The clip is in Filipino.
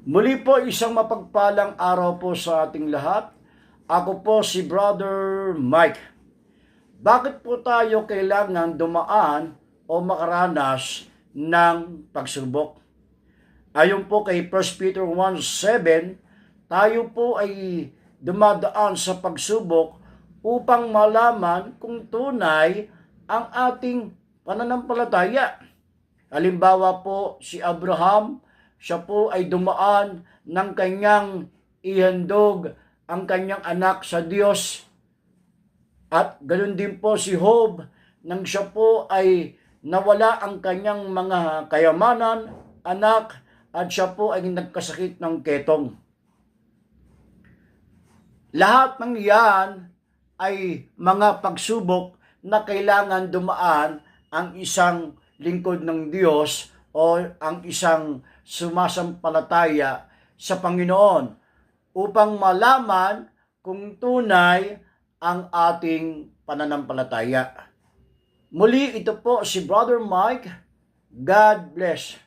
Muli po isang mapagpalang araw po sa ating lahat. Ako po si Brother Mike. Bakit po tayo kailangan dumaan o makaranas ng pagsubok? Ayon po kay 1 Peter 1:7, tayo po ay dumadaan sa pagsubok upang malaman kung tunay ang ating pananampalataya. Halimbawa po si Abraham, siya po ay dumaan ng kanyang ihandog ang kanyang anak sa Diyos. At ganoon din po si Job, nang siya po ay nawala ang kanyang mga kayamanan, anak, at siya po ay nagkasakit ng ketong. Lahat ng yan ay mga pagsubok na kailangan dumaan ang isang lingkod ng Diyos o ang isang sumasampalataya sa Panginoon upang malaman kung tunay ang ating pananampalataya. Muli, ito po si Brother Mike. God bless.